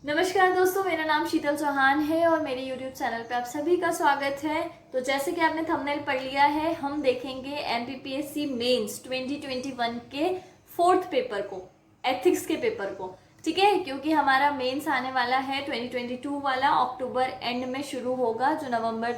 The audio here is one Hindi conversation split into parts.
नमस्कार दोस्तों, मेरा नाम शीतल चौहान है और मेरे YouTube चैनल पे आप सभी का स्वागत है। तो जैसे कि आपने थंबनेल पढ़ लिया है, हम देखेंगे MPPSC मेंस 2021 के फोर्थ पेपर को, एथिक्स के पेपर को। ठीक है, क्योंकि हमारा मेंस आने वाला है 2022 वाला, अक्टूबर एंड में शुरू होगा, जो नवंबर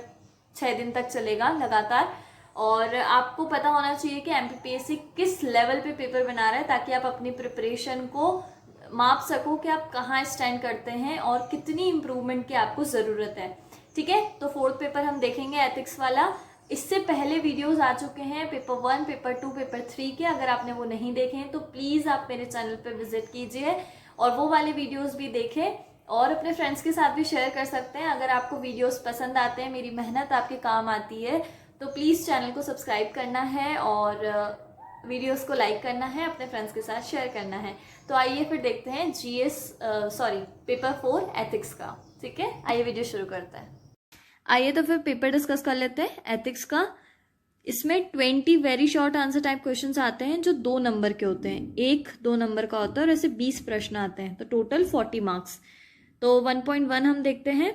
6 दिन तक चलेगा लगातार। और आपको पता होना चाहिए कि MPPSC किस लेवल पे पेपर बना रहा है, ताकि आप अपनी प्रिपरेशन को माप सको कि आप कहाँ स्टैंड करते हैं और कितनी इम्प्रूवमेंट की आपको ज़रूरत है। ठीक है, तो फोर्थ पेपर हम देखेंगे एथिक्स वाला। इससे पहले वीडियोस आ चुके हैं पेपर 1, पेपर 2, पेपर 3 के। अगर आपने वो नहीं देखे हैं तो प्लीज़ आप मेरे चैनल पर विजिट कीजिए और वो वाले वीडियोस भी देखें और अपने फ्रेंड्स के साथ भी शेयर कर सकते हैं। अगर आपको वीडियोस पसंद आते हैं, मेरी मेहनत आपके काम आती है, तो प्लीज़ चैनल को सब्सक्राइब करना है और वीडियोस को लाइक करना है, अपने फ्रेंड्स के साथ शेयर करना है। तो आइए फिर देखते हैं पेपर 4 एथिक्स का। ठीक है, आइए वीडियो शुरू करते हैं। आइए तो फिर पेपर डिस्कस कर लेते हैं एथिक्स का। इसमें 20 very short answer type questions आते हैं जो 2 नंबर के होते हैं। 1-2 नंबर का होता है और ऐसे 20 प्रश्न आते हैं, तो टोटल 40 मार्क्स। तो 1.1 हम देखते हैं।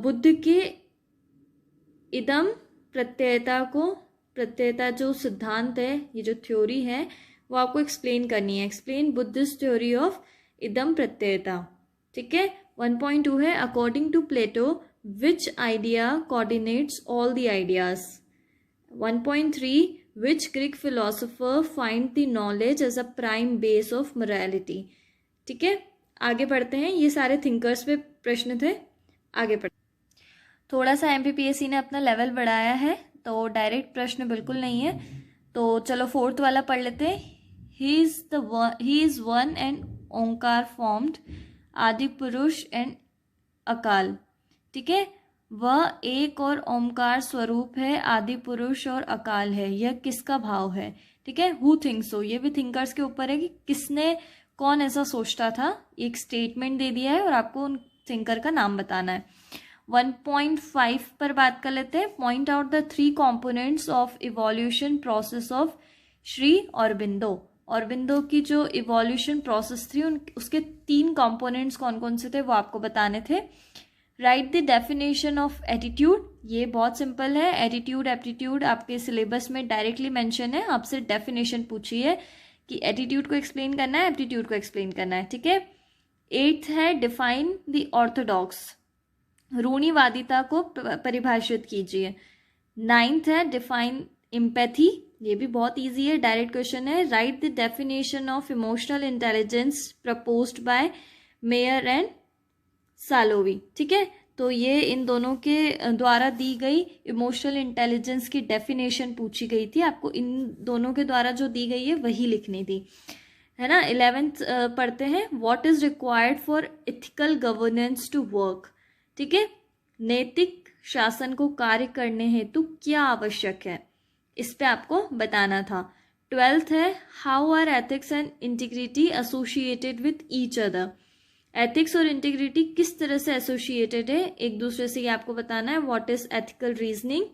बुद्ध के इदम प्रत्ययता जो सिद्धांत है, ये जो थ्योरी है, वो आपको एक्सप्लेन करनी है। एक्सप्लेन बुद्धिस्ट थ्योरी ऑफ इदम प्रत्ययता। ठीक है। 1.2 है according to Plato which idea coordinates all the ideas. 1.3 which Greek philosopher find the knowledge as a prime base of morality. ठीक है, आगे बढ़ते हैं। ये सारे थिंकर्स पे प्रश्न थे। आगे बढ़ते, थोड़ा सा MPPSC ने अपना लेवल बढ़ाया है, तो डायरेक्ट प्रश्न बिल्कुल नहीं है। तो चलो फोर्थ वाला पढ़ लेते हैं। He is one and Onkar formed, आदि पुरुष एंड अकाल। ठीक है, वह एक और ओंकार स्वरूप है, आदि पुरुष और अकाल है, यह किसका भाव है। ठीक है, हु थिंक्स सो, ये भी थिंकर्स के ऊपर है कि किसने, कौन ऐसा सोचता था। एक स्टेटमेंट दे दिया है और आपको उन थिंकर का नाम बताना है। 1.5 पर बात कर लेते हैं। Point out the 3 components of evolution process of Shri Aurobindo. Aurobindo की जो इवोल्यूशन प्रोसेस थी, उसके 3 कॉम्पोनेंट्स कौन कौन से थे वो आपको बताने थे। Right the definition of attitude. ये बहुत सिंपल है। एटीट्यूड एप्टीट्यूड आपके सिलेबस में डायरेक्टली मेंशन है, आपसे डेफिनेशन पूछी है कि एटीट्यूड को एक्सप्लेन करना है, एप्टीट्यूड को एक्सप्लेन करना है। ठीक है। 8th है डिफाइन द ऑर्थोडॉक्स, रूढ़िवादिता को परिभाषित कीजिए। 9th है डिफाइन एम्पैथी, ये भी बहुत इजी है, डायरेक्ट क्वेश्चन है। Write the definition of emotional intelligence proposed by Mayer and Salovey. ठीक है, तो ये इन दोनों के द्वारा दी गई इमोशनल इंटेलिजेंस की डेफिनेशन पूछी गई थी। आपको इन दोनों के द्वारा जो दी गई है वही लिखनी थी, है ना। 11th पढ़ते हैं। What is required for ethical governance to work. ठीक है, नैतिक शासन को कार्य करने हेतु क्या आवश्यक है, इस पे आपको बताना था। 12th है how are ethics and integrity associated with each other. Ethics और इंटीग्रिटी किस तरह से एसोसिएटेड है एक दूसरे से, ये आपको बताना है। What is ethical reasoning,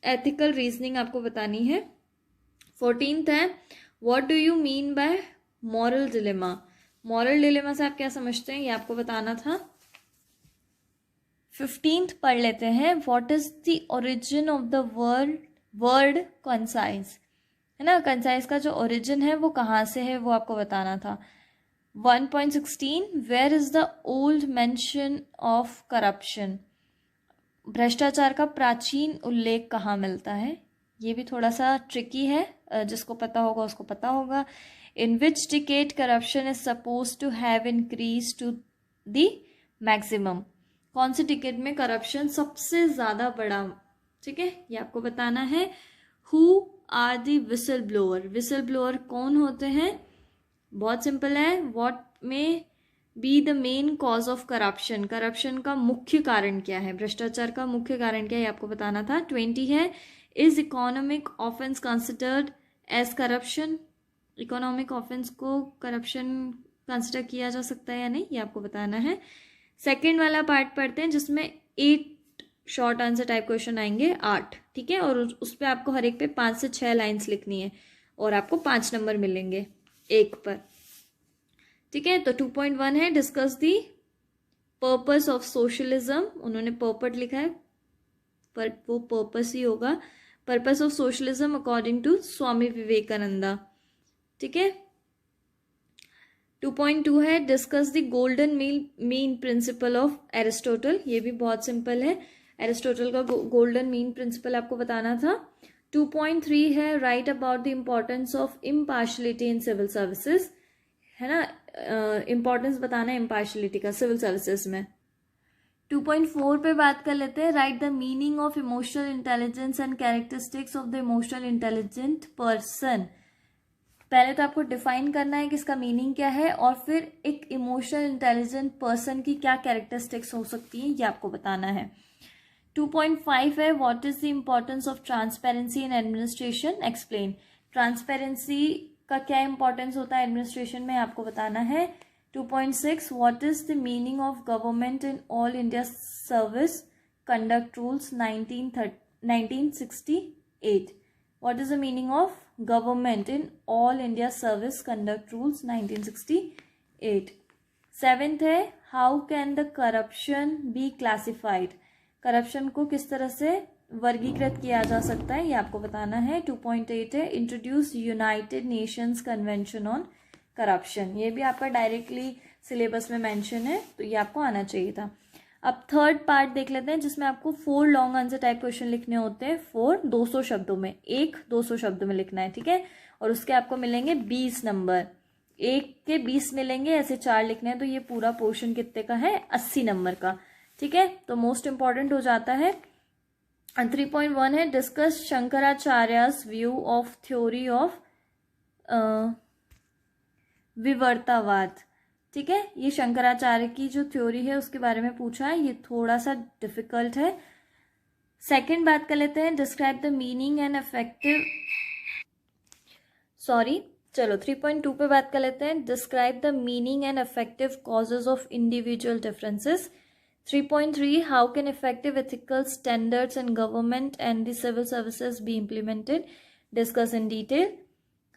ethical reasoning आपको बतानी है। 14th है what do you mean by moral dilemma. Moral dilemma से आप क्या समझते हैं, ये आपको बताना था। 15th पढ़ लेते हैं। What is the origin of the word concise, है ना। कंसाइज का जो ओरिजिन है वो कहाँ से है वो आपको बताना था। 1.16 where is the old mention of corruption, भ्रष्टाचार का प्राचीन उल्लेख कहाँ मिलता है। ये भी थोड़ा सा ट्रिकी है, जिसको पता होगा उसको पता होगा। In which decade corruption is suppose to have increase to the maximum, कौन से डिकेड में करप्शन सबसे ज़्यादा बढ़ा। ठीक है, ये आपको बताना है। Who are the whistle blower, whistle blower कौन होते हैं, बहुत सिंपल है। What may be the main cause of corruption, corruption का मुख्य कारण क्या है, भ्रष्टाचार का मुख्य कारण क्या है, आपको बताना था। 20 है is economic offence considered as corruption, economic offence को करप्शन कंसिडर किया जा सकता है या नहीं, ये आपको बताना है। सेकेंड वाला पार्ट पढ़ते हैं जिसमें 8 शॉर्ट आंसर टाइप क्वेश्चन आएंगे, 8। ठीक है, और उस पर आपको हर एक पे 5 से 6 लाइन्स लिखनी है और आपको 5 नंबर मिलेंगे एक पर। ठीक है, तो 2.1 है discuss the purpose of socialism, उन्होंने पर्पट लिखा है पर वो पर्पस ही होगा, purpose of socialism according to Swami Vivekananda. ठीक है, 2.2 है discuss the golden mean principle of Aristotle, ये भी बहुत सिंपल है, एरिस्टोटल का गोल्डन मीन प्रिंसिपल आपको बताना था। 2.3 है write about the importance of impartiality in civil services, है ना, इम्पोर्टेंस बताना है इम्पार्शलिटी का सिविल सर्विसेज में। 2.4 पे बात कर लेते हैं, right the meaning of emotional intelligence and characteristics of the emotional intelligent person. पहले तो आपको डिफाइन करना है कि इसका मीनिंग क्या है और फिर एक इमोशनल इंटेलिजेंट पर्सन की क्या कैरेक्टरिस्टिक्स हो सकती हैं ये आपको बताना है। 2.5 है what is the importance of transparency in administration, explain. Transparency का क्या इंपॉर्टेंस होता है एडमिनिस्ट्रेशन में आपको बताना है। 2.6 what is the meaning of government in all India service conduct rules 1968। What is the meaning of government in all India service conduct rules 1968? 7th है how can the corruption be classified? Corruption को किस तरह से वर्गीकृत किया जा सकता है ये आपको बताना है। 2.8 है introduce United Nations convention on corruption, ये भी आपका डायरेक्टली सिलेबस में मेंशन है तो ये आपको आना चाहिए था। अब थर्ड पार्ट देख लेते हैं जिसमें आपको 4 लॉन्ग आंसर टाइप क्वेश्चन लिखने होते हैं, 4 200 शब्दों में, एक 200 शब्दों में लिखना है। ठीक है, और उसके आपको मिलेंगे 20 नंबर, एक के 20 मिलेंगे, ऐसे 4 लिखने हैं तो ये पूरा पोर्शन कितने का है 80 नंबर का। ठीक है, तो मोस्ट इंपॉर्टेंट हो जाता है। 3.1 है discuss Shankaracharya's view of theory of vivartavada. ठीक है, ये शंकराचार्य की जो थ्योरी है उसके बारे में पूछा है, ये थोड़ा सा डिफिकल्ट है। सेकंड बात कर लेते हैं describe the meaning and effective, चलो 3.2 पे बात कर लेते हैं describe the meaning and effective causes of individual differences. 3.3 how can effective ethical standards in government and the civil services be implemented, discuss in detail.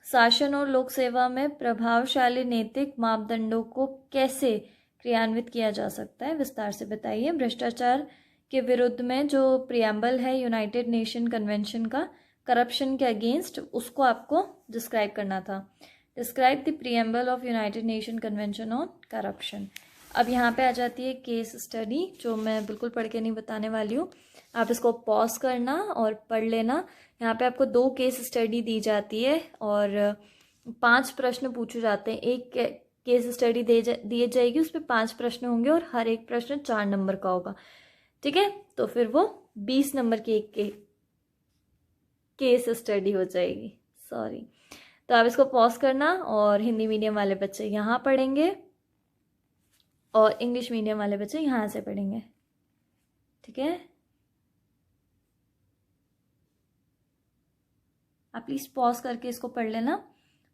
शासन और लोक सेवा में प्रभावशाली नैतिक मापदंडों को कैसे क्रियान्वित किया जा सकता है, विस्तार से बताइए। भ्रष्टाचार के विरुद्ध में जो प्रियम्बल है यूनाइटेड नेशन कन्वेंशन का करप्शन के अगेंस्ट, उसको आपको डिस्क्राइब करना था। Describe the preamble of United nation convention on corruption. अब यहाँ पे आ जाती है केस स्टडी जो मैं बिल्कुल पढ़ के नहीं बताने वाली हूँ, आप इसको पॉज करना और पढ़ लेना। यहाँ पे आपको 2 केस स्टडी दी जाती है और 5 प्रश्न पूछे जाते हैं। एक केस स्टडी दी जाएगी, उस पर 5 प्रश्न होंगे और हर एक प्रश्न 4 नंबर का होगा। ठीक है, तो फिर वो 20 नंबर की एक केस स्टडी हो जाएगी। सॉरी, तो आप इसको पॉज करना और हिंदी मीडियम वाले बच्चे यहाँ पढ़ेंगे और इंग्लिश मीडियम वाले बच्चे यहाँ से पढ़ेंगे। ठीक है, आप प्लीज़ पॉज करके इसको पढ़ लेना।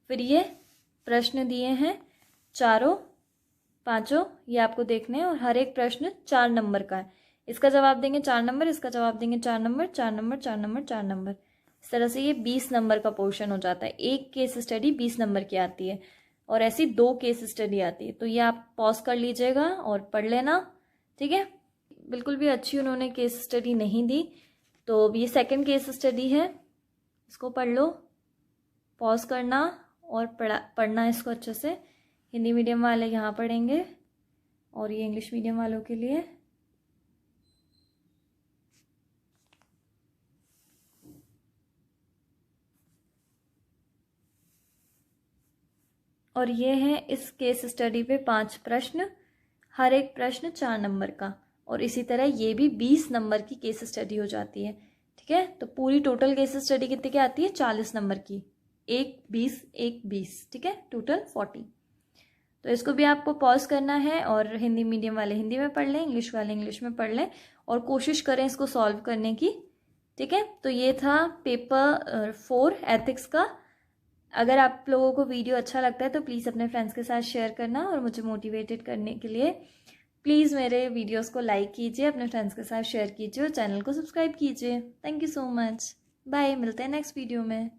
फिर ये प्रश्न दिए हैं चारों 5, ये आपको देखने हैं और हर एक प्रश्न 4 नंबर का है। इसका जवाब देंगे 4 नंबर, इसका जवाब देंगे 4 नंबर, 4 नंबर, 4 नंबर, 4 नंबर। इस तरह से ये 20 नंबर का पोर्शन हो जाता है। एक केस स्टडी 20 नंबर की आती है और ऐसी 2 केस स्टडी आती है। तो ये आप पॉज कर लीजिएगा और पढ़ लेना। ठीक है, बिल्कुल भी अच्छी उन्होंने केस स्टडी नहीं दी, तो ये सेकंड केस स्टडी है, इसको पढ़ लो, पॉज करना और पढ़ना इसको अच्छे से। हिंदी मीडियम वाले यहाँ पढ़ेंगे और ये इंग्लिश मीडियम वालों के लिए। और ये है इस केस स्टडी पे 5 प्रश्न, हर एक प्रश्न 4 नंबर का, और इसी तरह ये भी 20 नंबर की केस स्टडी हो जाती है। ठीक है, तो पूरी टोटल केस स्टडी कितने की आती है 40 नंबर की, 1 20 1 20। ठीक है, टोटल 40। तो इसको भी आपको पॉज करना है और हिंदी मीडियम वाले हिंदी में पढ़ लें, इंग्लिश वाले इंग्लिश में पढ़ लें और कोशिश करें इसको सॉल्व करने की। ठीक है, तो ये था पेपर 4 एथिक्स का। अगर आप लोगों को वीडियो अच्छा लगता है तो प्लीज़ अपने फ्रेंड्स के साथ शेयर करना और मुझे मोटिवेटेड करने के लिए प्लीज़ मेरे वीडियोस को लाइक कीजिए, अपने फ्रेंड्स के साथ शेयर कीजिए और चैनल को सब्सक्राइब कीजिए। Thank you so much, bye, मिलते हैं नेक्स्ट वीडियो में।